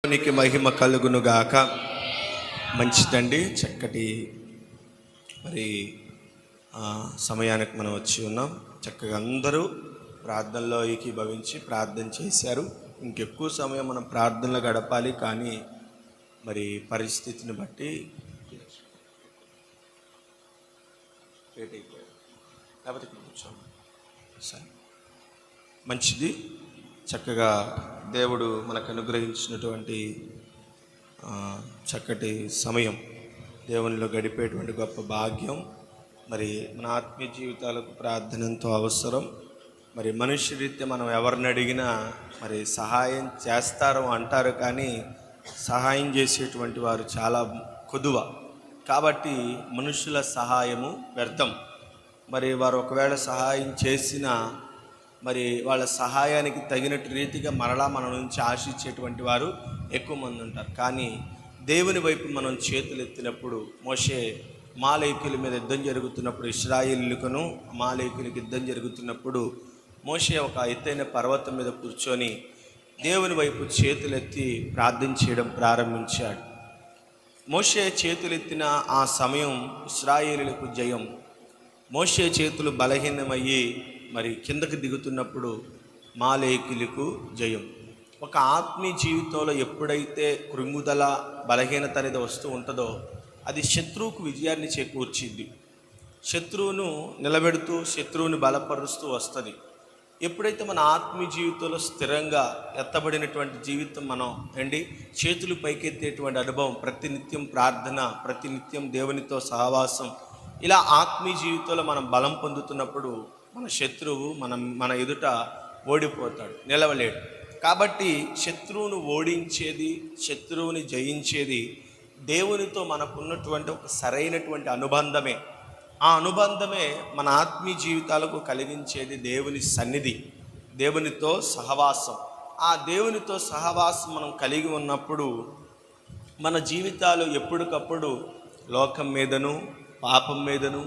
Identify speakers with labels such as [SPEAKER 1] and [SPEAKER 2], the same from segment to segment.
[SPEAKER 1] దేవునికి మహిమ కలుగునుగాక. మంచిదండి, చక్కటి మరి సమయానికి మనం వచ్చి ఉన్నాం. చక్కగా అందరూ ప్రార్థనలో ఏకీభవించి ప్రార్థన చేశారు. ఇంకెక్కువ సమయం మనం ప్రార్థనలో గడపాలి, కానీ మరి పరిస్థితిని బట్టి లేట్ అయిపోయారు. లేకపోతే కూర్చోండి. సరే, మంచిది. చక్కగా దేవుడు మనకు అనుగ్రహించినటువంటి చక్కటి సమయం, దేవునిలో గడిపేటువంటి గొప్ప భాగ్యం. మరి మన ఆత్మీయ జీవితాలకు ప్రార్థన ఎంతో అవసరం. మరి మనుష్య రీత్యా మనం ఎవరిని అడిగినా మరి సహాయం చేస్తారు అంటారు, కానీ సహాయం చేసేటువంటి వారు చాలా కొదువ. కాబట్టి మనుషుల సహాయము వ్యర్థం. మరి వారు ఒకవేళ సహాయం చేసినా మరి వాళ్ళ సహాయానికి తగినట్టు రీతిగా మరలా మన నుంచి ఆశించేటువంటి వారు ఎక్కువ మంది ఉంటారు. కానీ దేవుని వైపు మనం చేతులు ఎత్తినప్పుడు, మోషే అమాలేకీయుల మీద యుద్ధం జరుగుతున్నప్పుడు, ఇశ్రాయేలీయులకును అమాలేకీయులకు యుద్ధం జరుగుతున్నప్పుడు మోషే ఒక ఎత్తైన పర్వతం మీద కూర్చొని దేవుని వైపు చేతులెత్తి ప్రార్థన చేయడం ప్రారంభించాడు. మోషే చేతులెత్తిన ఆ సమయం ఇశ్రాయేలీయులకు జయం. మోషే చేతులు బలహీనమయ్యి మరి కిందకి దిగుతున్నప్పుడు అమాలేకీయులకు జయం. ఒక ఆత్మీయ జీవితంలో ఎప్పుడైతే కృంగుదల, బలహీనత అనేది వస్తూ ఉంటుందో అది శత్రువుకు విజయాన్ని చేకూర్చింది. శత్రువును నిలబెడుతూ, శత్రువుని బలపరుస్తూ వస్తుంది. ఎప్పుడైతే మన ఆత్మీయ జీవితంలో స్థిరంగా ఎత్తబడినటువంటి జీవితం, మనం చేతులు పైకెత్తేటువంటి అనుభవం, ప్రతినిత్యం ప్రార్థన, ప్రతినిత్యం దేవునితో సహవాసం, ఇలా ఆత్మీయ జీవితంలో మనం బలం పొందుతున్నప్పుడు మన శత్రువు మన ఎదుట ఓడిపోతాడు, నిలవలేడు. కాబట్టి శత్రువును ఓడించేది, శత్రువుని జయించేది దేవునితో మనకున్నటువంటి ఒక సరైనటువంటి అనుబంధమే. ఆ అనుబంధమే మన ఆత్మీయ జీవితాలకు కలిగించేది దేవుని సన్నిధి, దేవునితో సహవాసం. ఆ దేవునితో సహవాసం మనం కలిగి ఉన్నప్పుడు మన జీవితాలు ఎప్పటికప్పుడు లోకం మీదను, పాపం మీదను,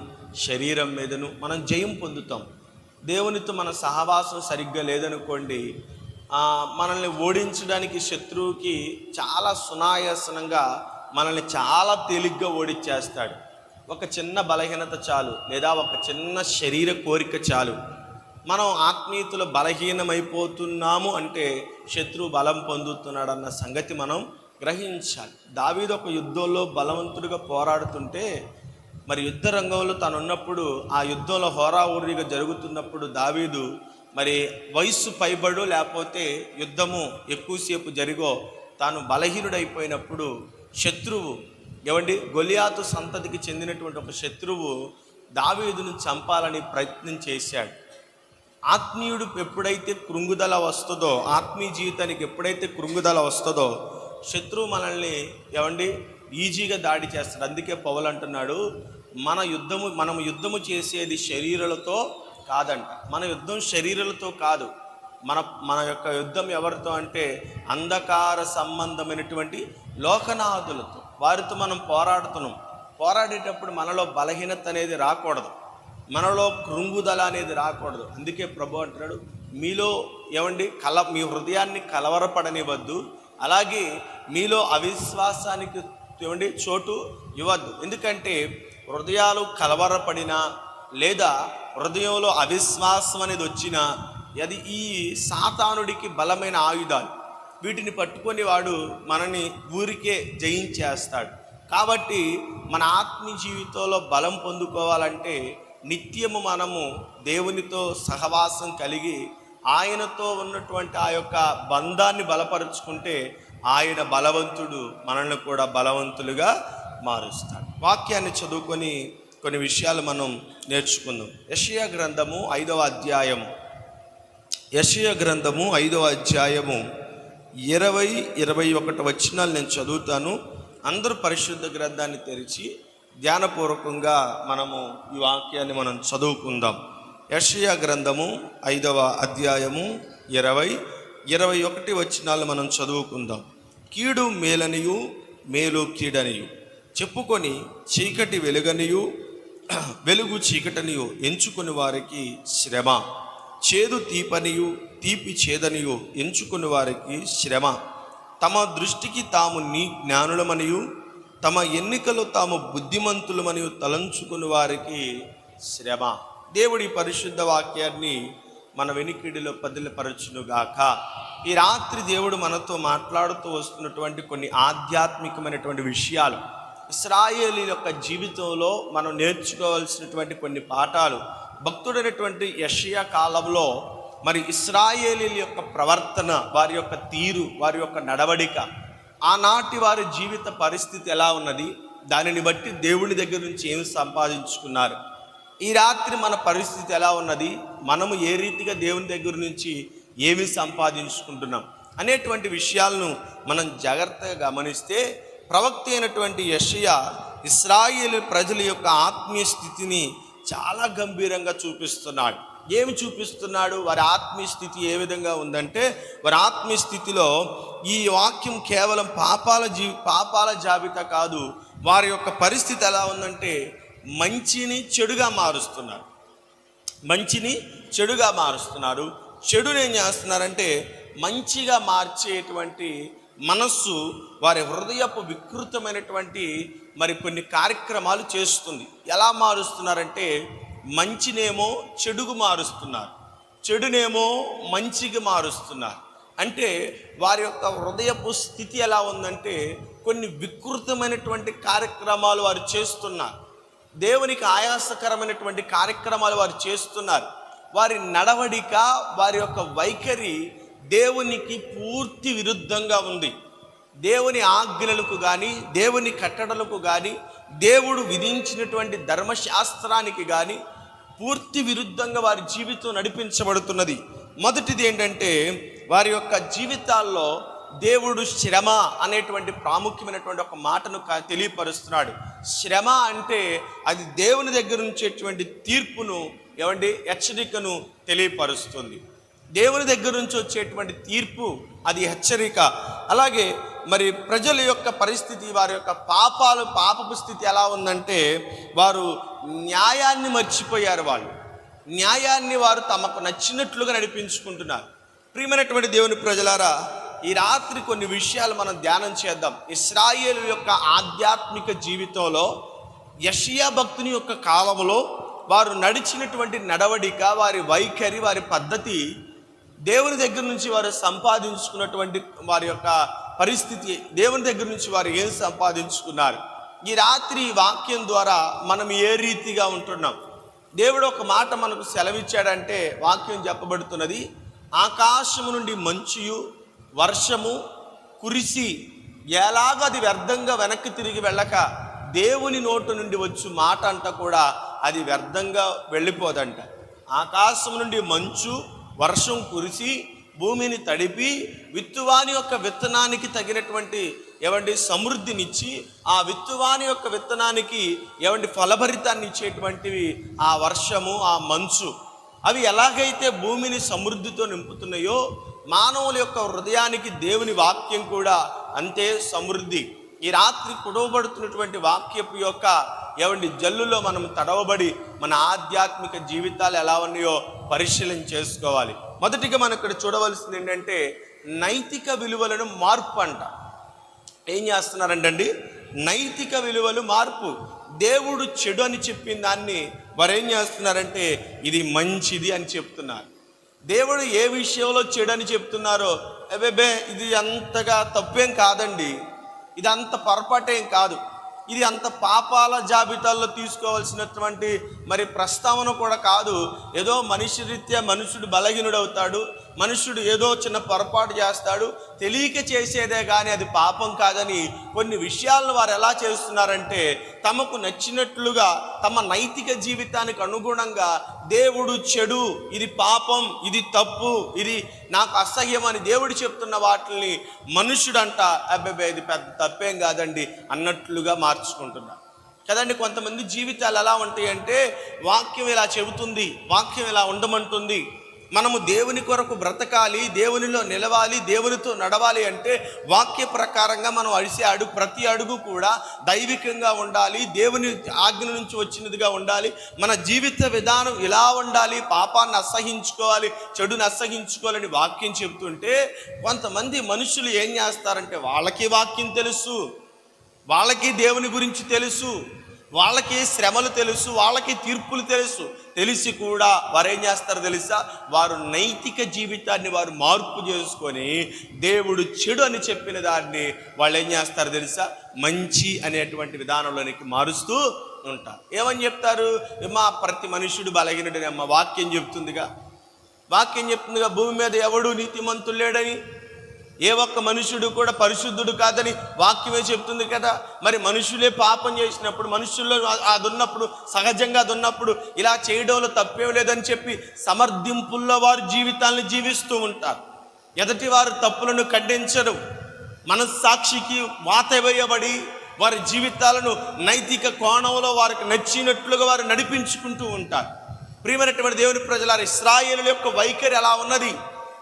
[SPEAKER 1] శరీరం మీదను మనం జయం పొందుతాం. దేవునితో మన సహవాసం సరిగ్గా లేదనుకోండి, మనల్ని ఓడించడానికి శత్రువుకి చాలా సునాయాసనంగా మనల్ని చాలా తేలిగ్గా ఓడించేస్తాడు. ఒక చిన్న బలహీనత చాలు, లేదా ఒక చిన్న శరీర కోరిక చాలు, మనం ఆత్మీయతలో బలహీనమైపోతున్నాము అంటే శత్రువు బలం పొందుతున్నాడన్న సంగతి మనం గ్రహించాలి. దావీదు ఒక యుద్ధంలో బలవంతుడిగా పోరాడుతుంటే, మరి యుద్ధ రంగంలో తాను ఉన్నప్పుడు, ఆ యుద్ధంలో హోరాహోరీగా జరుగుతున్నప్పుడు దావీదు మరి వయస్సు పైబడు, లేకపోతే యుద్ధము ఎక్కువసేపు జరిగో తాను బలహీనుడైపోయినప్పుడు శత్రువు గొలియాతు సంతతికి చెందినటువంటి ఒక శత్రువు దావీదును చంపాలని ప్రయత్నం చేశాడు. ఆత్మీయుడు ఎప్పుడైతే కృంగుదల వస్తుందో, ఆత్మీయ జీవితానికి ఎప్పుడైతే కృంగుదల వస్తుందో శత్రువు మనల్ని ఈజీగా దాడి చేస్తాడు. అందుకే పౌలు అంటున్నాడు, మనం యుద్ధము చేసేది శరీరాలతో కాదంట. మన యుద్ధం శరీరాలతో కాదు, మన యొక్క యుద్ధం ఎవరితో అంటే అంధకార సంబంధమైనటువంటి లోకనాథులతో. వారితో మనం పోరాడుతున్నాం. పోరాడేటప్పుడు మనలో బలహీనత అనేది రాకూడదు, మనలో కృంగుదల అనేది రాకూడదు. అందుకే ప్రభు అంటున్నాడు, మీలో మీ హృదయాన్ని కలవరపడనివ్వద్దు, అలాగే మీలో అవిశ్వాసానికి చోటు ఇవ్వద్దు. ఎందుకంటే హృదయాలు కలవరపడినా, లేదా హృదయంలో అవిశ్వాసం అనేది వచ్చినా, అది ఈ సాతానుడికి బలమైన ఆయుధాలు. వీటిని పట్టుకొని వాడు మనని ఊరికే జయించేస్తాడు. కాబట్టి మన ఆత్మీయ జీవితంలో బలం పొందుకోవాలంటే నిత్యము మనము దేవునితో సహవాసం కలిగి ఆయనతో ఉన్నటువంటి ఆ యొక్క బంధాన్ని బలపరుచుకుంటే ఆయన బలవంతుడు, మనల్ని కూడా బలవంతులుగా మారుస్తాడు. వాక్యాన్ని చదువుకొని కొన్ని విషయాలు మనం నేర్చుకుందాం. యెషయా గ్రంథము 5వ అధ్యాయము, యెషయా గ్రంథము 5వ అధ్యాయము 20-21 వచనాలు నేను చదువుతాను. అందరూ పరిశుద్ధ గ్రంథాన్ని తెరిచి ధ్యానపూర్వకంగా మనము ఈ వాక్యాన్ని మనం చదువుకుందాం. యెషయా గ్రంథము 5వ అధ్యాయము 20-21 వచనాలు మనం చదువుకుందాం. కీడు మేలనియు, మేలు కీడనియు చెప్పుకొని చీకటి వెలుగనియు, వెలుగు చీకటనియు ఎంచుకుని వారికి శ్రమ. చేదు తీపనియు, తీపి చేదనియు ఎంచుకుని వారికి శ్రమ. తమ దృష్టికి తాము నీ జ్ఞానులమనియు తమ ఎన్నికలు తాము బుద్ధిమంతులమనియు తలంచుకుని వారికి శ్రమ. దేవుడి పరిశుద్ధ వాక్యాన్ని మన వెనికిడిలో పదిలపరచునుగాక. ఈ రాత్రి దేవుడు మనతో మాట్లాడుతూ వస్తున్నటువంటి కొన్ని ఆధ్యాత్మికమైనటువంటి విషయాలు, ఇశ్రాయేలు యొక్క జీవితంలో మనం నేర్చుకోవాల్సినటువంటి కొన్ని పాఠాలు. భక్తుడైనటువంటి యెషయా కాలంలో మరి ఇశ్రాయేలీల యొక్క ప్రవర్తన, వారి యొక్క తీరు, వారి యొక్క నడవడిక, ఆనాటి వారి జీవిత పరిస్థితి ఎలా ఉన్నది, దానిని బట్టి దేవుని దగ్గర నుంచి ఏమి సంపాదించుకున్నారు, ఈ రాత్రి మన పరిస్థితి ఎలా ఉన్నది, మనము ఏ రీతిగా దేవుని దగ్గర నుంచి ఏమి సంపాదించుకుంటున్నాం అనేటువంటి విషయాలను మనం జాగ్రత్తగా గమనిస్తే, ప్రవక్త అయినటువంటి యెషయా ఇశ్రాయేలు ప్రజల యొక్క ఆత్మీయ స్థితిని చాలా గంభీరంగా చూపిస్తున్నాడు. ఏమి చూపిస్తున్నాడు? వారి ఆత్మీయ స్థితి ఏ విధంగా ఉందంటే, వారి ఆత్మీయ స్థితిలో ఈ వాక్యం కేవలం పాపాల జాబితా కాదు. వారి యొక్క పరిస్థితి ఎలా ఉందంటే, మంచిని చెడుగా మారుస్తున్నారు. మంచిని చెడుగా మారుస్తున్నారు. చెడుని ఏం చేస్తున్నారంటే మంచిగా మార్చేటువంటి మనస్సు వారి హృదయపు వికృతమైనటువంటి మరి కొన్ని కార్యక్రమాలు చేస్తుంది. ఎలా మారుస్తున్నారంటే, మంచినేమో చెడుగు మారుస్తున్నారు, చెడునేమో మంచిగా మారుస్తున్నారు. అంటే వారి యొక్క హృదయపు స్థితి ఎలా ఉందంటే, కొన్ని వికృతమైనటువంటి కార్యక్రమాలు వారు చేస్తున్నారు. దేవునికి ఆయాసకరమైనటువంటి కార్యక్రమాలు వారు చేస్తున్నారు. వారి నడవడిక, వారి యొక్క వైఖరి దేవునికి పూర్తి విరుద్ధంగా ఉంది. దేవుని ఆజ్ఞలకు కానీ, దేవుని కట్టడలకు కానీ, దేవుడు విధించినటువంటి ధర్మశాస్త్రానికి కానీ పూర్తి విరుద్ధంగా వారి జీవితం నడిపించబడుతున్నది. మొదటిది ఏంటంటే, వారి యొక్క జీవితాల్లో దేవుడు శ్రమ అనేటువంటి ప్రాముఖ్యమైనటువంటి ఒక మాటను తెలియపరుస్తున్నాడు. శ్రమ అంటే అది దేవుని దగ్గర నుంచేటువంటి తీర్పును, హెచ్చరికను తెలియపరుస్తుంది. దేవుని దగ్గర నుంచి వచ్చేటువంటి తీర్పు అది హెచ్చరిక. అలాగే మరి ప్రజల యొక్క పరిస్థితి, వారి యొక్క పాపపు స్థితి ఎలా ఉందంటే, వారు న్యాయాన్ని మర్చిపోయారు. న్యాయాన్ని వారు తమకు నచ్చినట్లుగా నడిపించుకుంటున్నారు. ప్రియమైనటువంటి దేవుని ప్రజలారా, ఈ రాత్రి కొన్ని విషయాలు మనం ధ్యానం చేద్దాం. ఇశ్రాయేలు యొక్క ఆధ్యాత్మిక జీవితంలో యెషయా భక్తుని యొక్క కాలంలో వారు నడిచినటువంటి నడవడిక, వారి వైఖరి, వారి పద్ధతి, దేవుని దగ్గర నుంచి వారు సంపాదించుకున్నటువంటి వారి యొక్క పరిస్థితి, దేవుని దగ్గర నుంచి వారు ఏం సంపాదించుకున్నారు. ఈ రాత్రి ఈ వాక్యం ద్వారా మనం ఏ రీతిగా ఉంటున్నాం. దేవుడు ఒక మాట మనకు సెలవిచ్చాడంటే, వాక్యం చెప్పబడుతున్నది, ఆకాశము నుండి మంచుయు వర్షము కురిసి ఎలాగ అది వ్యర్థంగా వెనక్కి తిరిగి వెళ్ళక దేవుని నోటు నుండి వచ్చు మాట అంట కూడా అది వ్యర్థంగా వెళ్ళిపోదంట. ఆకాశం నుండి మంచు వర్షం కురిసి భూమిని తడిపి విత్తువాని యొక్క విత్తనానికి తగినటువంటి సమృద్ధినిచ్చి, ఆ విత్తువాని యొక్క విత్తనానికి ఫలభరితాన్ని ఇచ్చేటువంటివి ఆ వర్షము, ఆ మంచు. అవి ఎలాగైతే భూమిని సమృద్ధితో నింపుతున్నాయో, మానవుల యొక్క హృదయానికి దేవుని వాక్యం కూడా అంతే సమృద్ధి. ఈ రాత్రి కుడవబడుతున్నటువంటి వాక్యపు యొక్క జల్లులో మనం తడవబడి మన ఆధ్యాత్మిక జీవితాలు ఎలా ఉన్నాయో పరిశీలన చేసుకోవాలి. మొదటిగా మనం ఇక్కడ చూడవలసింది ఏంటంటే, నైతిక విలువలను మార్పు అంట. ఏం చేస్తున్నారంటండి? నైతిక విలువలు మార్పు. దేవుడు చెడు అని చెప్పిన దాన్ని వారు ఏం చేస్తున్నారంటే, ఇది మంచిది అని చెప్తున్నారు. దేవుడు ఏ విషయంలో చెడు అని చెప్తున్నారో, ఇది అంతగా తప్పేం కాదండి, ఇది అంత పొరపాటేం కాదు, ఇది అంత పాపాల జాబితాల్లో తీసుకోవాల్సినటువంటి మరి ప్రస్తావన కూడా కాదు. ఏదో మనిషి రీత్యా మనుషుడు బలహీనుడవుతాడు, మనుషుడు ఏదో చిన్న పొరపాటు చేస్తాడు, తెలియక చేసేదే కానీ అది పాపం కాదని కొన్ని విషయాలను వారు ఎలా చేస్తున్నారంటే, తమకు నచ్చినట్లుగా తమ నైతిక జీవితానికి అనుగుణంగా దేవుడు చెడు, ఇది పాపం, ఇది తప్పు, ఇది నాకు అసహ్యం అని దేవుడు చెప్తున్న వాటిని మనుషుడంట ఇది పెద్ద తప్పేం కాదండి అన్నట్లుగా మార్చుకుంటున్నారు కదండి. కొంతమంది జీవితాలు ఎలా ఉంటాయి అంటే, వాక్యం ఇలా చెబుతుంది, వాక్యం ఇలా ఉండమంటుంది, మనము దేవుని కొరకు బ్రతకాలి, దేవునిలో నిలవాలి, దేవునితో నడవాలి అంటే వాక్య ప్రకారంగా మనం ప్రతి అడుగు కూడా దైవికంగా ఉండాలి, దేవుని ఆజ్ఞ నుంచి వచ్చినదిగా ఉండాలి. మన జీవిత విధానం ఇలా ఉండాలి, పాపాన్ని అసహించుకోవాలి, చెడుని అసహించుకోవాలని వాక్యం చెబుతుంటే కొంతమంది మనుషులు ఏం చేస్తారంటే వాళ్ళకి వాక్యం తెలుసు, వాళ్ళకి దేవుని గురించి తెలుసు, వాళ్ళకి శ్రమలు తెలుసు, వాళ్ళకి తీర్పులు తెలిసి కూడా వారు ఏం చేస్తారు తెలుసా? వారు నైతిక జీవితాన్ని వారు మార్పు చేసుకొని దేవుడు చెడు అని చెప్పిన దాన్ని వాళ్ళు ఏం చేస్తారు తెలుసా? మంచి అనేటువంటి విధానంలోనికి మారుస్తూ ఉంటారు. ఏమని చెప్తారు? ప్రతి మనుష్యుడు బలహీనుడని వాక్యం చెప్తుందిగా భూమి మీద ఎవడు నీతిమంతుడు లేడని, ఏ ఒక్క మనుషుడు కూడా పరిశుద్ధుడు కాదని వాక్యమే చెప్తుంది కదా. మరి మనుషులే పాపం చేసినప్పుడు, మనుషుల్లో అది ఉన్నప్పుడు, సహజంగా అది ఉన్నప్పుడు ఇలా చేయడంలో తప్పేం లేదని చెప్పి సమర్థింపుల్లో వారు జీవితాలను జీవిస్తూ ఉంటారు. ఎదుటి వారు తప్పులను ఖండించరు, మనస్సాక్షికి వాత వేయబడి వారి జీవితాలను నైతిక కోణంలో వారికి నచ్చినట్లుగా వారు నడిపించుకుంటూ ఉంటారు. ప్రియమైనటువంటి దేవుని ప్రజలారా, ఇశ్రాయేలు యొక్క వైఖరి ఎలా ఉన్నది?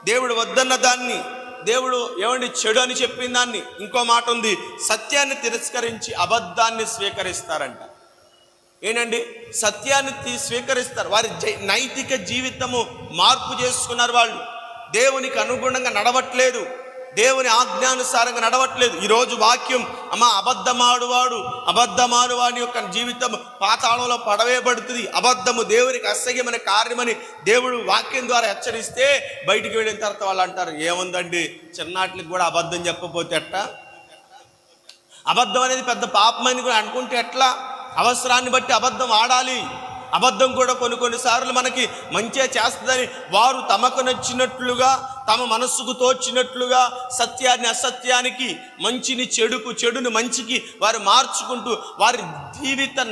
[SPEAKER 1] దేవుడు వద్దన్న దాన్ని, దేవుడు ఏమండి చెడు అని చెప్పిన దాన్ని, ఇంకో మాట ఉంది, సత్యాన్ని తిరస్కరించి అబద్ధాన్ని స్వీకరిస్తారంట. ఏంటండి? సత్యాన్ని స్వీకరిస్తారు. వారి నైతిక జీవితము మార్పు చేసుకున్నారు. వాళ్ళు దేవునికి అనుగుణంగా నడవట్లేదు, దేవుని ఆజ్ఞానుసారంగా నడవట్లేదు. ఈరోజు వాక్యం అబద్ధమాడువాడి యొక్క జీవితం పాతాళంలో పడవేయబడుతుంది, అబద్ధము దేవునికి అసహ్యమైన కార్యమని దేవుడు వాక్యం ద్వారా హెచ్చరిస్తే బయటికి వెళ్ళిన తర్వాత వాళ్ళు అంటారు, ఏముందండి చిన్నాట్లకి కూడా అబద్ధం చెప్పకపోతే ఎట్లా, అబద్ధం అనేది పెద్ద పాపమని కూడా అనుకుంటే ఎట్లా, అవసరాన్ని బట్టి అబద్ధం ఆడాలి, అబద్ధం కూడా కొన్నిసార్లు మనకి మంచిగా చేస్తుందని వారు తమకు నచ్చినట్లుగా, తమ మనస్సుకు తోచినట్లుగా సత్యాన్ని అసత్యానికి, మంచిని చెడుకు, చెడుని మంచికి వారు మార్చుకుంటూ వారి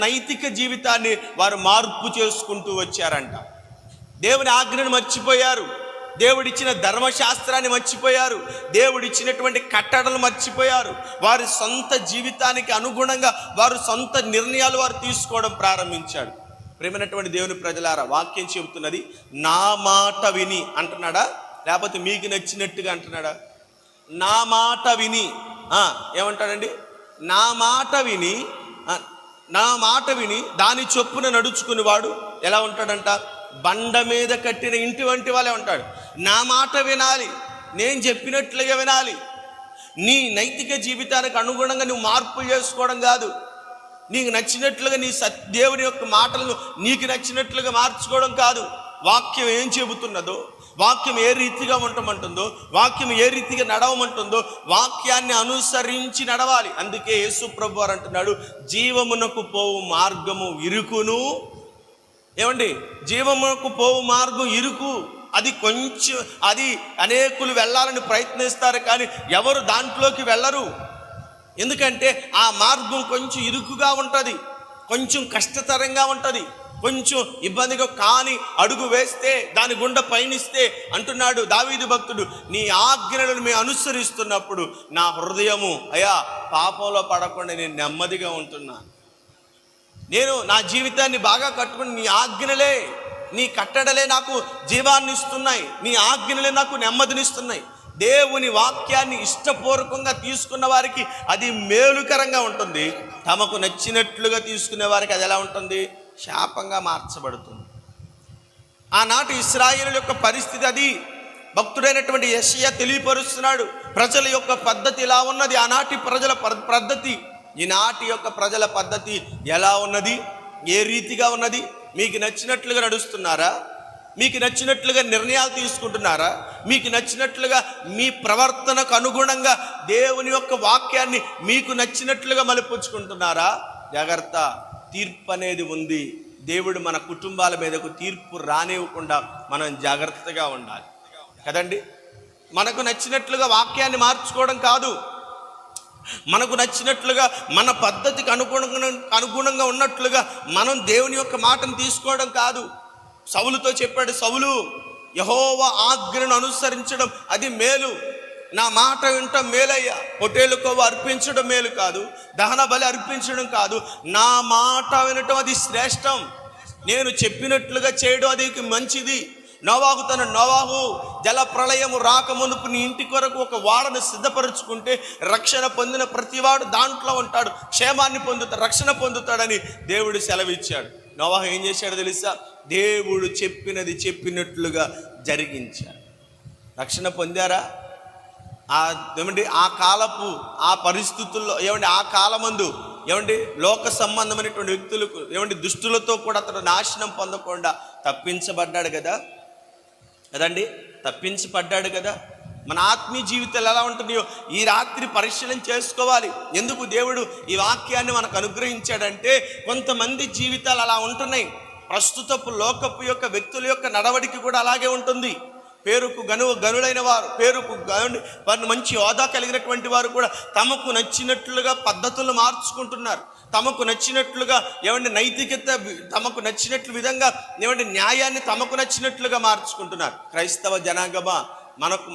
[SPEAKER 1] నైతిక జీవితాన్ని వారు మార్పు చేసుకుంటూ వచ్చారంట. దేవుని ఆజ్ఞను మర్చిపోయారు, దేవుడిచ్చిన ధర్మశాస్త్రాన్ని మర్చిపోయారు, దేవుడిచ్చినటువంటి కట్టడలు మర్చిపోయారు. వారి సొంత జీవితానికి అనుగుణంగా వారు సొంత నిర్ణయాలు వారు తీసుకోవడం ప్రారంభించారు. ప్రేమైనటువంటి దేవుని ప్రజలారా, వాక్యం చెబుతున్నది నా మాట విని అంటున్నాడా, లేకపోతే మీకు నచ్చినట్టుగా అంటున్నాడా? నా మాట విని ఏమంటాడండి? నా మాట విని దాని చొప్పున నడుచుకునేవాడు ఎలా ఉంటాడంట? బండ మీద కట్టిన ఇంటి వంటి వాళ్ళే ఉంటాడు. నా మాట వినాలి, నేను చెప్పినట్లుగా వినాలి. నీ నైతిక జీవితానికి అనుగుణంగా నువ్వు మార్పులు చేసుకోవడం కాదు, నీకు నచ్చినట్లుగా దేవుని యొక్క మాటలను నీకు నచ్చినట్లుగా మార్చుకోవడం కాదు. వాక్యం ఏం చెబుతున్నదో, వాక్యం ఏ రీతిగా ఉండమంటుందో, వాక్యం ఏ రీతిగా నడవమంటుందో వాక్యాన్ని అనుసరించి నడవాలి. అందుకే యేసు ప్రభువు వారు అంటున్నాడు, జీవమునకు పోవు మార్గము ఇరుకును. ఏమండి? జీవమునకు పోవు మార్గం ఇరుకు, అది అనేకులు వెళ్ళాలని ప్రయత్నిస్తారు, కానీ ఎవరు దాంట్లోకి వెళ్ళరు. ఎందుకంటే ఆ మార్గం కొంచెం ఇరుకుగా ఉంటుంది, కొంచెం కష్టతరంగా ఉంటుంది, కొంచెం ఇబ్బందిగా, కానీ అడుగు వేస్తే దాని గుండా పయనిస్తే అంటున్నాడు దావీదు భక్తుడు, నీ ఆజ్ఞలను మేము అనుసరిస్తున్నప్పుడు నా హృదయము పాపంలో పడకుండా నేను నెమ్మదిగా ఉంటున్నాను. నేను నా జీవితాన్ని బాగా కట్టుకుని నీ ఆజ్ఞలే, నీ కట్టడలే నాకు జీవాన్ని ఇస్తున్నాయి, నీ ఆజ్ఞలే నాకు నెమ్మదినిస్తున్నాయి. దేవుని వాక్యాన్ని ఇష్టపూర్వకంగా తీసుకున్న వారికి అది మేలుకరంగా ఉంటుంది, తమకు నచ్చినట్లుగా తీసుకునే వారికి అది ఎలా ఉంటుంది? శాపంగా మార్చబడుతుంది. ఆనాటి ఇశ్రాయేలు యొక్క పరిస్థితి అది. భక్తుడైనటువంటి యెషయా తెలియపరుస్తున్నాడు, ప్రజల యొక్క పద్ధతి ఇలా ఉన్నది, ఆనాటి ప్రజల పద్ధతి ఈనాటి యొక్క ప్రజల పద్ధతి ఎలా ఉన్నది, ఏ రీతిగా ఉన్నది? మీకు నచ్చినట్లుగా నడుస్తున్నారా? మీకు నచ్చినట్లుగా నిర్ణయాలు తీసుకుంటున్నారా? మీకు నచ్చినట్లుగా మీ ప్రవర్తనకు అనుగుణంగా దేవుని యొక్క వాక్యాన్ని మీకు నచ్చినట్లుగా మలుపుచ్చుకుంటున్నారా? జాగ్రత్త, తీర్పు అనేది ఉంది. దేవుడు మన కుటుంబాల మీదకు తీర్పు రానివ్వకుండా మనం జాగ్రత్తగా ఉండాలి కదండి. మనకు నచ్చినట్లుగా వాక్యాన్ని మార్చుకోవడం కాదు, మనకు నచ్చినట్లుగా మన పద్ధతికి అనుగుణంగా ఉన్నట్లుగా మనం దేవుని యొక్క మాటను తీసుకోవడం కాదు. సౌలుతో చెప్పాడు, సౌలు, యెహోవా ఆజ్ఞను అనుసరించడం అది మేలు, నా మాట వింటం మేలయ్యా. పొట్టేలు కొవ్వు అర్పించడం మేలు కాదు, దహన బలి అర్పించడం కాదు, నా మాట వినటం అది శ్రేష్టం. నేను చెప్పినట్లుగా చేయడం అది మంచిది. నోవాహు జల ప్రళయము రాకమునుపు నీ ఇంటి కొరకు ఒక వాడను సిద్ధపరుచుకుంటే రక్షణ పొందిన ప్రతివాడు దాంట్లో ఉంటాడు, క్షేమాన్ని పొందుతాడు, రక్షణ పొందుతాడని దేవుడు సెలవిచ్చాడు. నోవాహు ఏం చేశాడు తెలుసా? దేవుడు చెప్పినది చెప్పినట్లుగా జరిగించాడు. రక్షణ పొందారా? ఆ కాలపు ఆ పరిస్థితుల్లో ఆ కాలమందు లోక సంబంధమైనటువంటి వ్యక్తులకు దుష్టులతో కూడా అతడు నాశనం పొందకుండా తప్పించబడ్డాడు కదండి, తప్పించబడ్డాడు కదా. మన ఆత్మీయ జీవితాలు ఎలా ఉంటున్నాయో ఈ రాత్రి పరిశీలన చేసుకోవాలి. ఎందుకు దేవుడు ఈ వాక్యాన్ని మనకు అనుగ్రహించాడంటే కొంతమంది జీవితాలు అలా ఉంటున్నాయి. ప్రస్తుతపు లోకపు యొక్క వ్యక్తుల యొక్క నడవడికి కూడా అలాగే ఉంటుంది. పేరుకు గనులైన వారు, పేరుకు వారిని మంచి హోదా కలిగినటువంటి వారు కూడా తమకు నచ్చినట్లుగా పద్ధతులు మార్చుకుంటున్నారు. తమకు నచ్చినట్లుగా నైతికత, తమకు నచ్చినట్లు విధంగా న్యాయాన్ని తమకు నచ్చినట్లుగా మార్చుకుంటున్నారు. క్రైస్తవ జనాంగమా,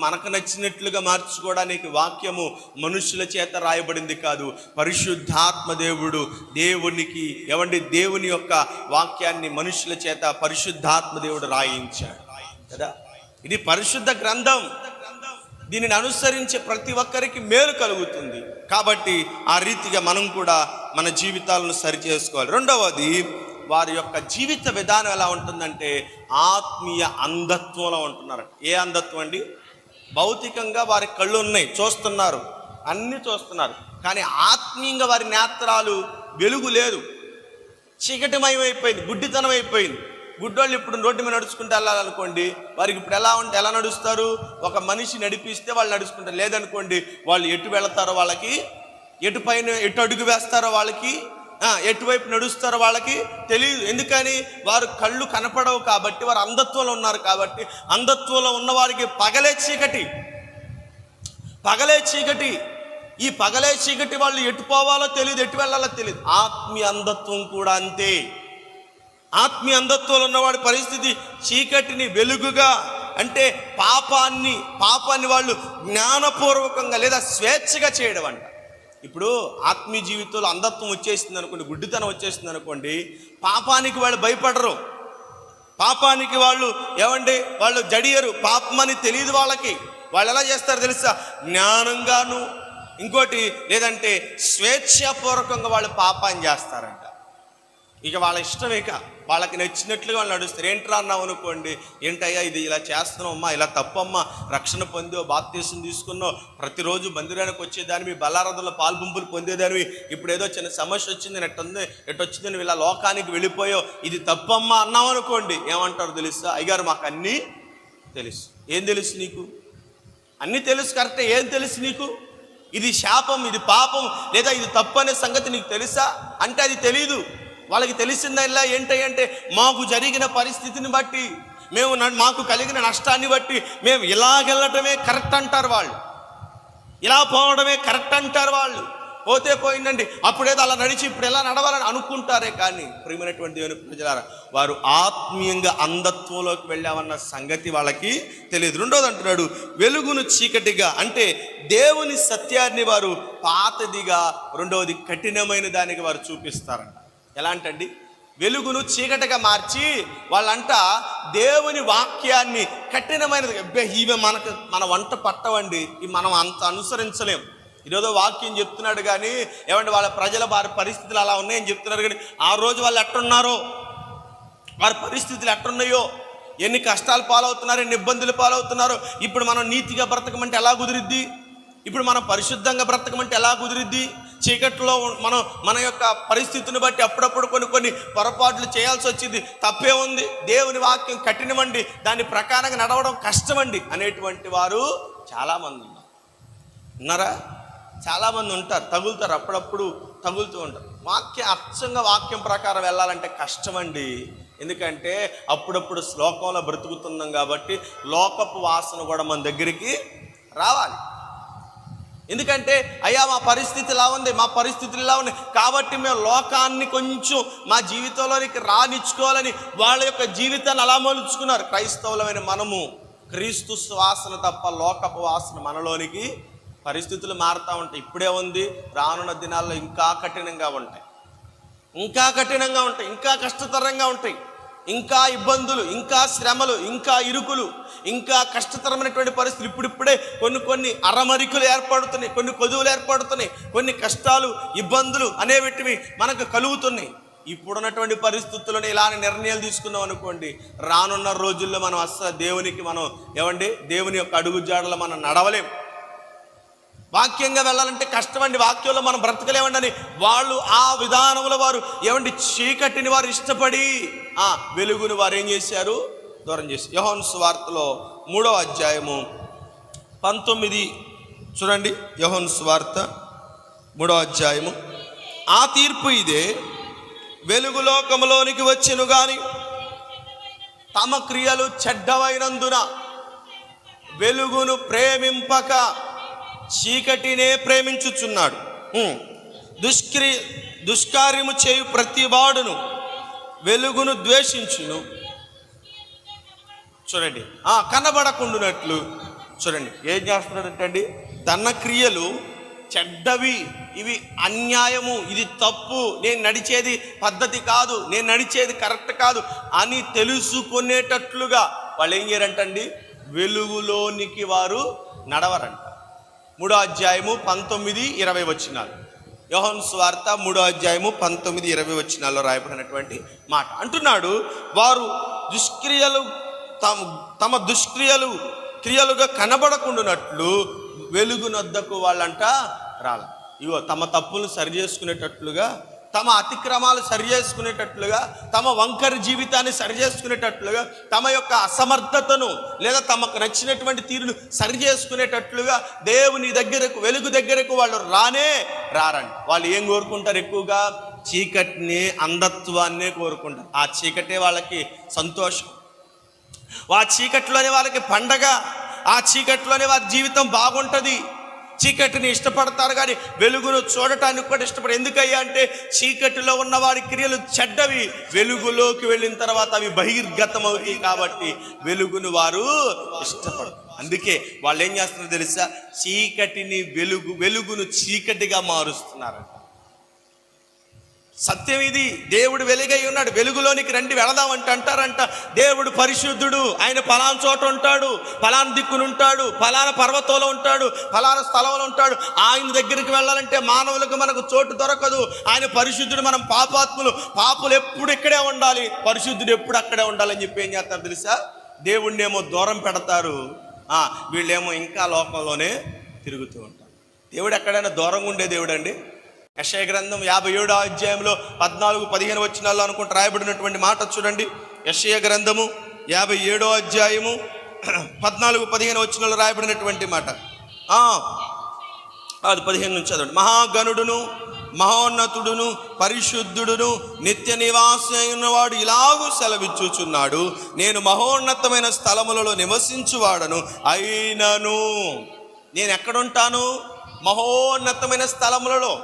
[SPEAKER 1] మనకు నచ్చినట్లుగా మార్చుకోవడానికి వాక్యము మనుషుల చేత రాయబడింది కాదు. పరిశుద్ధాత్మ దేవుడు దేవుని యొక్క వాక్యాన్ని మనుషుల చేత పరిశుద్ధాత్మ దేవుడు రాయించాడు కదా. ఇది పరిశుద్ధ గ్రంథం. దీనిని అనుసరించే ప్రతి ఒక్కరికి మేలు కలుగుతుంది. కాబట్టి ఆ రీతిగా మనం కూడా మన జీవితాలను సరిచేసుకోవాలి. రెండవది, వారి యొక్క జీవిత విధానం ఎలా ఉంటుందంటే ఆత్మీయ అంధత్వంలో ఉంటున్నారు. ఏ అంధత్వం అండి? భౌతికంగా వారి కళ్ళు ఉన్నాయి, చూస్తున్నారు, అన్నీ చూస్తున్నారు, కానీ ఆత్మీయంగా వారి నేత్రాలు వెలుగు లేదు, చీకటిమయమైపోయింది, గుడ్డితనం అయిపోయింది. గుడ్డోళ్ళు ఇప్పుడు రోడ్డు మీద నడుచుకుంటూ వెళ్ళాలనుకోండి, వారికి ఇప్పుడు ఎలా నడుస్తారు? ఒక మనిషి నడిపిస్తే వాళ్ళు నడుచుకుంటారు. లేదనుకోండి, వాళ్ళు ఎటు వెళతారో వాళ్ళకి, ఎటు అడుగు వేస్తారో వాళ్ళకి, ఎటువైపు నడుస్తారో వాళ్ళకి తెలియదు. ఎందుకని? వారు కళ్ళు కనపడవు కాబట్టి, వారు అంధత్వంలో ఉన్నారు కాబట్టి. అంధత్వంలో ఉన్నవారికి పగలే చీకటి. ఈ పగలే చీకటి వాళ్ళు ఎటు పోవాలో తెలియదు, ఎటు వెళ్ళాలో తెలియదు. ఆత్మీయ అంధత్వం కూడా అంతే. ఆత్మీయ అంధత్వంలో ఉన్నవాడి పరిస్థితి చీకటిని వెలుగుగా, అంటే పాపాన్ని వాళ్ళు జ్ఞానపూర్వకంగా లేదా స్వేచ్ఛగా చేయడం అంట. ఇప్పుడు ఆత్మీయ జీవితంలో అంధత్వం వచ్చేసింది అనుకోండి, గుడ్డితనం వచ్చేసింది అనుకోండి, పాపానికి వాళ్ళు భయపడరు. పాపానికి వాళ్ళు జడియరు. పాపమని తెలియదు వాళ్ళకి. వాళ్ళు ఎలా చేస్తారు తెలుసా? జ్ఞానంగాను, ఇంకోటి లేదంటే స్వేచ్ఛాపూర్వకంగా వాళ్ళు పాపాన్ని చేస్తారంట. ఇక వాళ్ళ ఇష్టం, ఇక వాళ్ళకి నచ్చినట్లుగా వాళ్ళు నడుస్తారు. ఏంట్రా అన్నావు అనుకోండి, ఏంటయ్యా ఇది ఇలా చేస్తున్నావు అమ్మా, ఇలా తప్పమ్మా, రక్షణ పొందో, బాప్తీసం తీసుకున్నావు, ప్రతిరోజు మందిరానికి వచ్చేదానివి, బలారాధనలో పాల్పంపులు పొందేదానివి, ఇప్పుడు ఏదో చిన్న సమస్య వచ్చింది, ఎట్టొచ్చింది, నువ్వు ఇలా లోకానికి వెళ్ళిపోయావు, ఇది తప్పమ్మా అన్నావు అనుకోండి, ఏమంటారు తెలుసా? అయ్యగారు మాకు అన్నీ తెలుసు. ఏం తెలుసు నీకు? అన్నీ తెలుసు, కరెక్టే. ఏం తెలుసు నీకు? ఇది శాపం, ఇది పాపం, లేదా ఇది తప్పు అనే సంగతి నీకు తెలుసా అంటే అది తెలీదు. వాళ్ళకి తెలిసిందల్లా ఏంటంటే మాకు జరిగిన పరిస్థితిని బట్టి, మాకు కలిగిన నష్టాన్ని బట్టి మేము ఇలాగెళ్ళటమే కరెక్ట్ అంటారు వాళ్ళు, ఇలా పోవడమే కరెక్ట్ అంటారు వాళ్ళు. పోతే పోయిందండి, అప్పుడేదో అలా నడిచి ఇప్పుడు ఎలా నడవాలని అనుకుంటారే కానీ ప్రియమైనటువంటి దేవుని ప్రజలారా, వారు ఆత్మీయంగా అంధత్వంలోకి వెళ్ళామన్న సంగతి వాళ్ళకి తెలియదు. రెండోది అంటున్నాడు, వెలుగును చీకటిగా, అంటే దేవుని సత్యాన్ని వారు పాతదిగా, రెండవది కఠినమైన దానికి వారు చూపిస్తారంట. ఎలాంటండి? వెలుగును చీకటిగా మార్చి వాళ్ళంట దేవుని వాక్యాన్ని కఠినమైనది. ఇవి మన వంట పట్టవండి, ఇవి మనం అంత అనుసరించలేం. ఈరోజు వాక్యం చెప్తున్నాడు కానీ వాళ్ళ వారి పరిస్థితులు అలా ఉన్నాయని చెప్తున్నారు కానీ ఆ రోజు వాళ్ళు ఎట్టున్నారో, వారి పరిస్థితులు ఎట్టున్నాయో, ఎన్ని కష్టాలు పాలవుతున్నారో, ఎన్ని ఇబ్బందులు పాలవుతున్నారో. ఇప్పుడు మనం నీతిగా బ్రతకమంటే ఎలా కుదిరిద్ది? ఇప్పుడు మనం పరిశుద్ధంగా బ్రతకమంటే ఎలా కుదిరిద్ది? చీకట్లో మన యొక్క పరిస్థితిని బట్టి అప్పుడప్పుడు కొన్ని పొరపాట్లు చేయాల్సి వచ్చింది. తప్పే ఉంది, దేవుని వాక్యం కఠినమండి, దాని ప్రకారంగా నడవడం కష్టమండి అనేటువంటి వారు చాలామంది ఉన్నారా? చాలామంది ఉంటారు, తగులుతారు, అప్పుడప్పుడు తగులుతూ ఉంటారు. వాక్యం ప్రకారం వెళ్ళాలంటే కష్టమండి. ఎందుకంటే అప్పుడప్పుడు శ్లోకంలో బ్రతుకుతున్నాం కాబట్టి లోకపు వాసన కూడా మన దగ్గరికి రావాలి. ఎందుకంటే అయ్యా మా పరిస్థితి ఇలా ఉంది, మా పరిస్థితులు ఇలా ఉన్నాయి కాబట్టి మేము లోకాన్ని కొంచెం మా జీవితంలోనికి రానిచ్చుకోవాలని వాళ్ళ యొక్క జీవితాన్ని అలా మలుచుకున్నారు. క్రైస్తవులమైన మనము క్రీస్తు వాసన తప్ప లోకపు వాసన మనలోనికి పరిస్థితులు మారుతూ ఉంటాయి. ఇప్పుడే ఉంది, రానున్న దినాల్లో ఇంకా కఠినంగా ఉంటాయి, ఇంకా కష్టతరంగా ఉంటాయి. ఇంకా ఇబ్బందులు, ఇంకా శ్రమలు, ఇంకా ఇరుకులు, ఇంకా కష్టతరమైనటువంటి పరిస్థితులు ఇప్పుడిప్పుడే కొన్ని అరమరికలు ఏర్పడుతున్నాయి, కొన్ని కొదువులు ఏర్పడుతున్నాయి, కొన్ని కష్టాలు, ఇబ్బందులు అనేవిటివి మనకు కలుగుతున్నాయి. ఇప్పుడున్నటువంటి పరిస్థితులను ఇలాంటి నిర్ణయాలు తీసుకున్నాం అనుకోండి, రానున్న రోజుల్లో మనం అస్సలు దేవునికి దేవుని యొక్క అడుగుజాడలో మనం నడవలేం. వాక్యంగా వెళ్ళాలంటే కష్టమండి, వాక్యంలో మనం బ్రతకలేమండి అని వాళ్ళు ఆ విధానంలో వారు చీకటిని వారు ఇష్టపడి వెలుగును వారు ఏం చేశారు? దూరం చేశారు. యోహాను సువార్తలో 3వ అధ్యాయము 19 చూడండి. యోహాను సువార్త 3వ అధ్యాయము. ఆ తీర్పు ఇదే, వెలుగు లోకములోనికి వచ్చెను గాని తమ క్రియలు చెడ్డవైనందున వెలుగును ప్రేమింపక చీకటినే ప్రేమించుచున్నాడు. దుష్కార్యము చేయు ప్రతి వాడును వెలుగును ద్వేషించును. చూడండి, కనబడకుండునట్లు. చూడండి ఏం చేస్తున్నాడంటండి, తన క్రియలు చెడ్డవి, ఇవి అన్యాయము, ఇది తప్పు, నేను నడిచేది పద్ధతి కాదు, నేను నడిచేది కరెక్ట్ కాదు అని తెలుసుకునేటట్లుగా వాళ్ళు ఏం చేయరంటండి, వెలుగులోనికి వారు నడవరంట. 3వ అధ్యాయము 19-20 వచనాలు. యోహాను సువార్త 3వ అధ్యాయము 19-20 వచనాల్లో రాయబడినటువంటి మాట అంటున్నాడు, వారు దుష్క్రియలు తమ క్రియలుగా కనబడకుండానట్లు వెలుగునొద్దకు వాళ్ళంట రాల. ఇగో తమ తప్పులు సరి చేసుకునేటట్లుగా, తమ అతిక్రమాలు సరి చేసుకునేటట్లుగా, తమ వంకరి జీవితాన్ని సరి చేసుకునేటట్లుగా, తమ యొక్క అసమర్థతను లేదా తమకు నచ్చినటువంటి తీరును సరి చేసుకునేటట్లుగా దేవుని దగ్గరకు, వెలుగు దగ్గరకు వాళ్ళు రారండి. వాళ్ళు ఏం కోరుకుంటారు? ఎక్కువగా చీకటిని, అంధత్వాన్నే కోరుకుంటారు. ఆ చీకటే వాళ్ళకి సంతోషం, ఆ చీకట్లోనే వాళ్ళకి పండగ, ఆ చీకట్లోనే వారి జీవితం బాగుంటుంది. చీకటిని ఇష్టపడతారు కానీ వెలుగును చూడటానికి కూడా ఇష్టపడరు. ఎందుకయ్యా అంటే చీకటిలో ఉన్న వారి క్రియలు చెడ్డవి, వెలుగులోకి వెళ్ళిన తర్వాత అవి బహిర్గతమవుతాయి కాబట్టి వెలుగును వారు ఇష్టపడరు. అందుకే వాళ్ళు ఏం చేస్తున్నారో తెలుసా, చీకటిని వెలుగును చీకటిగా మారుస్తున్నారంట. సత్యం ఇది. దేవుడు వెలుగై ఉన్నాడు, వెలుగులోనికి రండి వెళదామంటే అంటారంట, దేవుడు పరిశుద్ధుడు, ఆయన పలానా చోట ఉంటాడు, పలానా దిక్కునుంటాడు, పలానా పర్వతంలో ఉంటాడు, పలానా స్థలంలో ఉంటాడు. ఆయన దగ్గరికి వెళ్ళాలంటే మానవులకు మనకు చోటు దొరకదు. ఆయన పరిశుద్ధుడు, మనం పాపాత్ములు, పాపులు ఎప్పుడు ఇక్కడే ఉండాలి, పరిశుద్ధుడు ఎప్పుడు అక్కడే ఉండాలని చెప్పి ఏం చేస్తారు తెలుసా, దేవుణ్ణేమో దూరం పెడతారు, వీళ్ళేమో ఇంకా లోకంలోనే తిరుగుతూ ఉంటారు. దేవుడు ఎక్కడైనా దూరంగా ఉండే దేవుడు అండి. యెషయా గ్రంథం 57వ అధ్యాయంలో 14-15 వచనాల్లో అనుకుంటూ రాయబడినటువంటి మాట చూడండి. యెషయా గ్రంథము 57వ అధ్యాయము 14-15 వచనాల్లో రాయబడినటువంటి మాట. అది 15 నుంచి చదవండి. మహాగణుడును, మహోన్నతుడును, పరిశుద్ధుడును, నిత్య నివాసి అయినవాడు ఇలాగూ సెలవిచ్చుచున్నాడు, నేను మహోన్నతమైన స్థలములలో నివసించువాడను అయినను. నేను ఎక్కడుంటాను? మహోన్నతమైన స్థలములలో,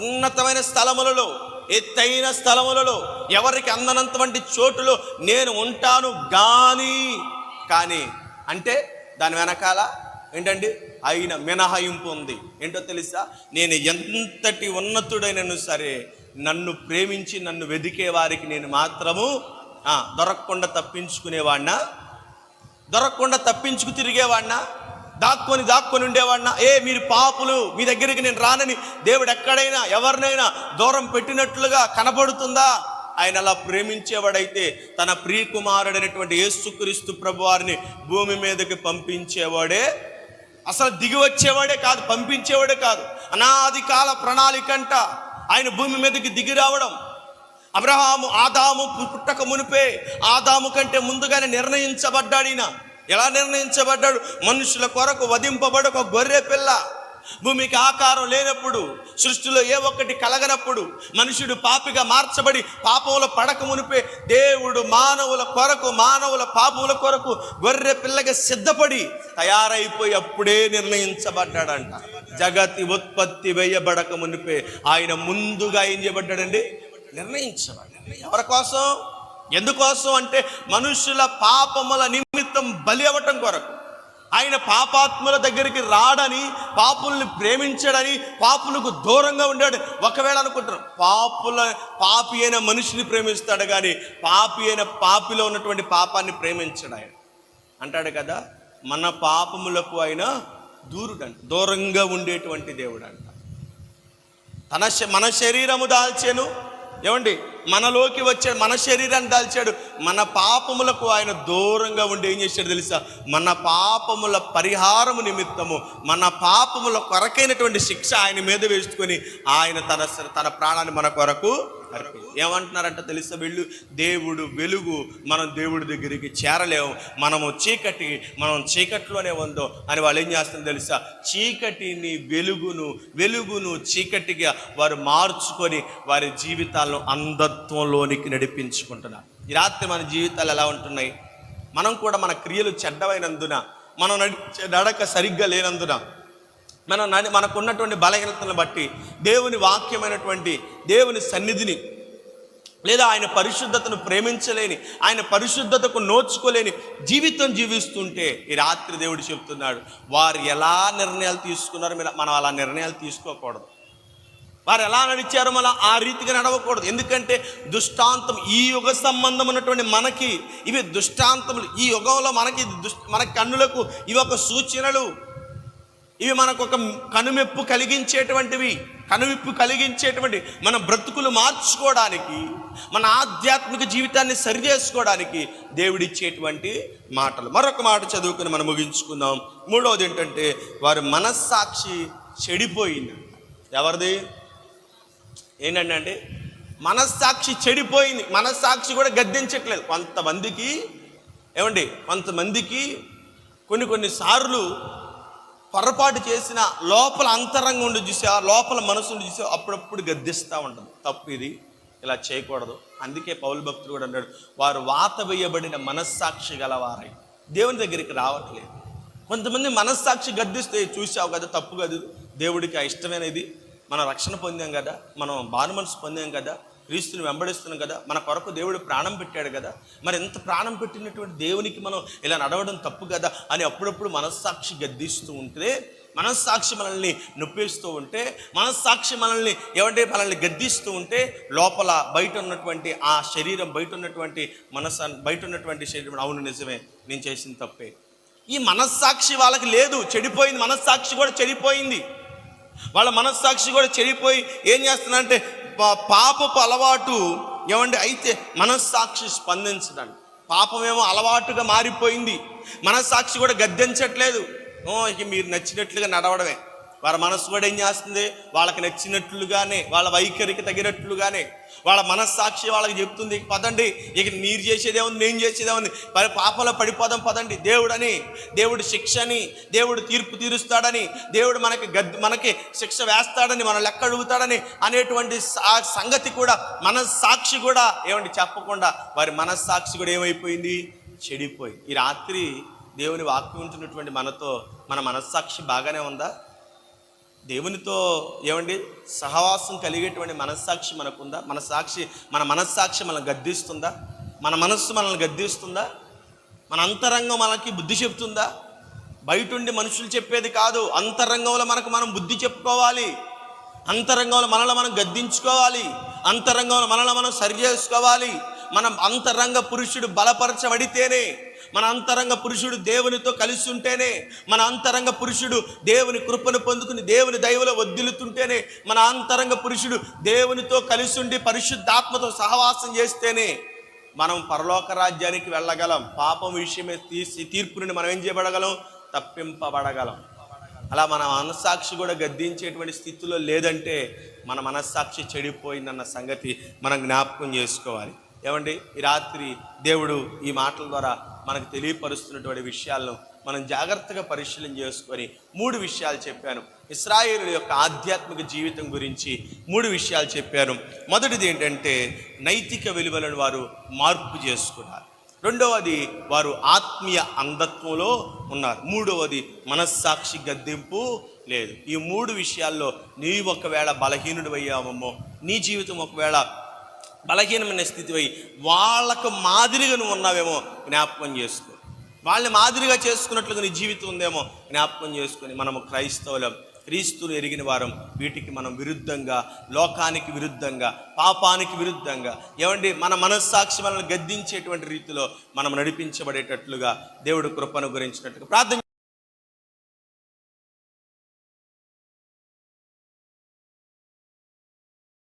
[SPEAKER 1] ఉన్నతమైన స్థలములలో, ఎత్తైన స్థలములలో, ఎవరికి అందనంతవంటి చోటులో నేను ఉంటాను. కానీ అంటే దాని వెనకాల ఏంటండి, అయిన మినహాయింపు ఉంది. ఏంటో తెలుసా, నేను ఎంతటి ఉన్నతుడైనను సరే నన్ను ప్రేమించి నన్ను వెదికే వారికి నేను మాత్రము దొరకకుండా తప్పించుకునేవాడినా, దొరకకుండా తప్పించుకు తిరిగేవాడినా, దాక్కొని ఉండేవాడినా, మీరు పాపులు, మీ దగ్గరికి నేను రానని దేవుడు ఎక్కడైనా ఎవరినైనా దూరం పెట్టినట్లుగా కనబడుతుందా? ఆయన అలా ప్రేమించేవాడైతే తన ప్రియకుమారుడైనటువంటి యేసుక్రీస్తు ప్రభువారిని భూమి మీదకి పంపించేవాడే, అసలు దిగి వచ్చేవాడే కాదు, పంపించేవాడే కాదు. అనాది కాల ప్రణాళికంట ఆయన భూమి మీదకి దిగి రావడం. అబ్రహాము, ఆదాము పుట్టక మునిపే, ఆదాము కంటే ముందుగానే నిర్ణయించబడ్డాడు. ఈయన ఎలా నిర్ణయించబడ్డాడు? మనుషుల కొరకు వధింపబడి ఒక గొర్రె పిల్ల, భూమికి ఆకారం లేనప్పుడు, సృష్టిలో ఏ ఒక్కటి కలగనప్పుడు, మనుషుడు పాపిగా మార్చబడి పాపంలో పడక మునిపే దేవుడు మానవుల కొరకు, మానవుల పాపముల కొరకు గొర్రె పిల్లగా సిద్ధపడి తయారైపోయి అప్పుడే నిర్ణయించబడ్డాడంట. జగతి ఉత్పత్తి వేయబడక మునిపే ఆయన ముందుగా ఏం చేయబడ్డాడండి? నిర్ణయించబడ్డాడు. ఎవరి కోసం? ఎందుకోసం అంటే మనుషుల పాపముల నిమిత్తం బలి అవ్వటం కొరకు, ఆయన పాపాత్ముల దగ్గరికి రాడని, పాపుల్ని ప్రేమించడని, పాపులకు దూరంగా ఉండాడు. ఒకవేళ అనుకుంటారు పాపి అయిన మనిషిని ప్రేమిస్తాడు కానీ పాపిలో ఉన్నటువంటి పాపాన్ని ప్రేమించడు ఆయన. అంటాడు కదా, మన పాపములకు ఆయన దూరంగా ఉండేటువంటి దేవుడు అంట. మన శరీరము దాల్చాను, ఏమండి, మనలోకి వచ్చాడు, మన శరీరాన్ని దాల్చాడు. మన పాపములకు ఆయన దూరంగా ఉండి ఏం చేశాడు తెలుసా? మన పాపముల పరిహారము నిమిత్తము, మన పాపముల కొరకైనటువంటి శిక్ష ఆయన మీద వేసుకొని ఆయన తన ప్రాణాన్ని మన కొరకు ఏమంటున్నారంట తెలుసా? వీళ్ళు దేవుడు వెలుగు, మనం దేవుడి దగ్గరికి చేరలేము, మనం చీకట్లోనే ఉందో అని వాళ్ళు ఏం చేస్తారో తెలుసా? చీకటిని వెలుగును చీకటిగా వారు మార్చుకొని వారి జీవితాలను అంధత్వంలోనికి నడిపించుకుంటున్నారు. ఈ రాత్రి మన జీవితాలు ఎలా ఉంటున్నాయి? మనం కూడా మన క్రియలు చెడ్డమైనందున, మనం నడక సరిగ్గా లేనందున, మనకున్నటువంటి బలహీనతలను బట్టి దేవుని వాక్యమైనటువంటి దేవుని సన్నిధిని లేదా ఆయన పరిశుద్ధతను ప్రేమించలేని, ఆయన పరిశుద్ధతకు నోచుకోలేని జీవితం జీవిస్తుంటే ఈ రాత్రి దేవుడు చెప్తున్నాడు, వారు ఎలా నిర్ణయాలు తీసుకున్నారో మనం అలా నిర్ణయాలు తీసుకోకూడదు. వారు ఎలా నడిచారో మనం ఆ రీతిగా నడవకూడదు. ఎందుకంటే దుష్టాంతం, ఈ యుగ సంబంధం ఉన్నటువంటి మనకి ఇవి దుష్టాంతములు. ఈ యుగంలో మన కన్నులకు ఇవి ఒక సూచనలు, ఇవి మనకు ఒక కనువిప్పు కలిగించేటువంటి మన బ్రతుకులు మార్చుకోవడానికి, మన ఆధ్యాత్మిక జీవితాన్ని సరి చేసుకోవడానికి దేవుడిచ్చేటువంటి మాటలు. మరొక మాట చదువుకుని మనం ముగించుకుందాం. మూడవది ఏంటంటే, వారి మనస్సాక్షి చెడిపోయింది. ఎవరిది? ఏంటంటే మనస్సాక్షి చెడిపోయింది. మనస్సాక్షి కూడా గద్దించట్లేదు. కొంతమందికి కొన్నిసార్లు పొరపాటు చేసిన లోపల అంతరంగం ఉండి చూసా, లోపల మనసు ఉండి చూసా, అప్పుడప్పుడు గద్దిస్తూ ఉంటుంది. తప్పు ఇది, ఇలా చేయకూడదు. అందుకే పౌలు భక్తుడు కూడా అన్నాడు, వారు వాత వేయబడిన మనస్సాక్షి గలవారై దేవుని దగ్గరికి రావట్లేదు. కొంతమంది మనస్సాక్షి గద్దిస్తే, చూసావు కదా, తప్పు కదా, దేవుడికి ఇష్టమైనది, మనం రక్షణ పొందాం కదా, మనం బాను మనసు పొందాం కదా, క్రీస్తుని వెంబడిస్తున్నాం కదా, మన కొరకు దేవుడు ప్రాణం పెట్టాడు కదా, మరి ఎంత ప్రాణం పెట్టినటువంటి దేవునికి మనం ఇలా నడవడం తప్పు కదా అని అప్పుడప్పుడు మనస్సాక్షి గద్దిస్తూ ఉంటే, మనస్సాక్షి మనల్ని నొప్పిస్తూ ఉంటే, మనస్సాక్షి మనల్ని గద్దిస్తూ ఉంటే, లోపల బయట ఉన్నటువంటి ఆ శరీరం, బయట ఉన్నటువంటి శరీరం, అవును నిజమే, నేను చేసిన తప్పే. ఈ మనస్సాక్షి వాళ్ళకి లేదు, చెడిపోయింది. మనస్సాక్షి కూడా చెడిపోయింది. వాళ్ళ మనస్సాక్షి కూడా చెడిపోయి ఏం చేస్తున్నారంటే పాపపు అలవాటు, అయితే మనస్సాక్షి స్పందించదండి. పాపమేమో అలవాటుగా మారిపోయింది, మనస్సాక్షి కూడా గద్దించట్లేదు. ఇక మీరు నచ్చినట్లుగా నడవడమే. వారి మనస్సు కూడా ఏం చేస్తుంది? వాళ్ళకి నచ్చినట్లుగానే, వాళ్ళ వైఖరికి తగినట్లుగానే వాళ్ళ మనస్సాక్షి వాళ్ళకి చెప్తుంది, పదండి, ఇక మీరు చేసేదే ఉంది, నేను చేసేదే ఉంది, పాపంలో పడిపోదాం పదండి. దేవుడు శిక్షని, దేవుడు తీర్పు తీరుస్తాడని, దేవుడు మనకి శిక్ష వేస్తాడని, మన లెక్క అడుగుతాడని అనేటువంటి సంగతి కూడా మనస్సాక్షి కూడా చెప్పకుండా వారి మనస్సాక్షి కూడా ఏమైపోయింది? చెడిపోయింది. ఈ రాత్రి దేవుని వాక్యం ఉంటున్నటువంటి మన మనస్సాక్షి బాగానే ఉందా? దేవునితో సహవాసం కలిగేటువంటి మనస్సాక్షి మనకుందా? మన మనస్సాక్షి మనల్ని గద్దిస్తుందా? మన మనస్సు మనల్ని గద్దిస్తుందా? మన అంతరంగం మనకి బుద్ధి చెప్తుందా? బయటుండి మనుషులు చెప్పేది కాదు, అంతరంగంలో మనం బుద్ధి చెప్పుకోవాలి. అంతరంగంలో మనల్ని మనం గద్దించుకోవాలి. అంతరంగంలో మనల్ని మనం సరి చేసుకోవాలి. మనం అంతరంగ పురుషుడు బలపరచబడితేనే, మన అంతరంగ పురుషుడు దేవునితో కలిసి ఉంటేనే, మన అంతరంగ పురుషుడు దేవుని కృపను పొందుకుని దేవుని దయలో వద్దిల్లుతుంటేనే, మన అంతరంగ పురుషుడు దేవునితో కలిసి ఉండి పరిశుద్ధాత్మతో సహవాసం చేస్తేనే మనం పరలోక రాజ్యానికి వెళ్ళగలం. పాపం విషయమే తీర్పు నుండి మనం ఏం చేయబడగలం? తప్పింపబడగలం. అలా మన మనస్సాక్షి కూడా గద్దించేటువంటి స్థితిలో లేదంటే మన మనస్సాక్షి చెడిపోయిందన్న సంగతి మనం జ్ఞాపకం చేసుకోవాలి. ఈ రాత్రి దేవుడు ఈ మాటల ద్వారా మనకు తెలియపరుస్తున్నటువంటి విషయాలను మనం జాగ్రత్తగా పరిశీలన చేసుకొని 3 విషయాలు చెప్పాను. ఇశ్రాయేలు యొక్క ఆధ్యాత్మిక జీవితం గురించి 3 విషయాలు చెప్పాను. మొదటిది ఏంటంటే, నైతిక విలువలను వారు మార్పు చేసుకున్నారు. రెండవది, వారు ఆత్మీయ అంధత్వంలో ఉన్నారు. మూడవది, మనస్సాక్షి గద్దింపు లేదు. ఈ 3 విషయాల్లో నీ ఒకవేళ బలహీనుడు అయ్యామో, నీ జీవితం ఒకవేళ బలహీనమైన స్థితి అయి వాళ్ళకు మాదిరిగా నువ్వు ఉన్నావేమో జ్ఞాపకం చేసుకో. వాళ్ళని మాదిరిగా చేసుకున్నట్లుగా నీ జీవితం ఉందేమో జ్ఞాపకం చేసుకొని, మనము క్రైస్తవులం, క్రీస్తును ఎరిగిన వారం, వీటికి మనం విరుద్ధంగా, లోకానికి విరుద్ధంగా, పాపానికి విరుద్ధంగా, ఏమండి మన మనస్సాక్షి మనల్ని గద్దించేటువంటి రీతిలో మనం నడిపించబడేటట్లుగా దేవుడు కృపను గురించినట్లుగా ప్రార్థన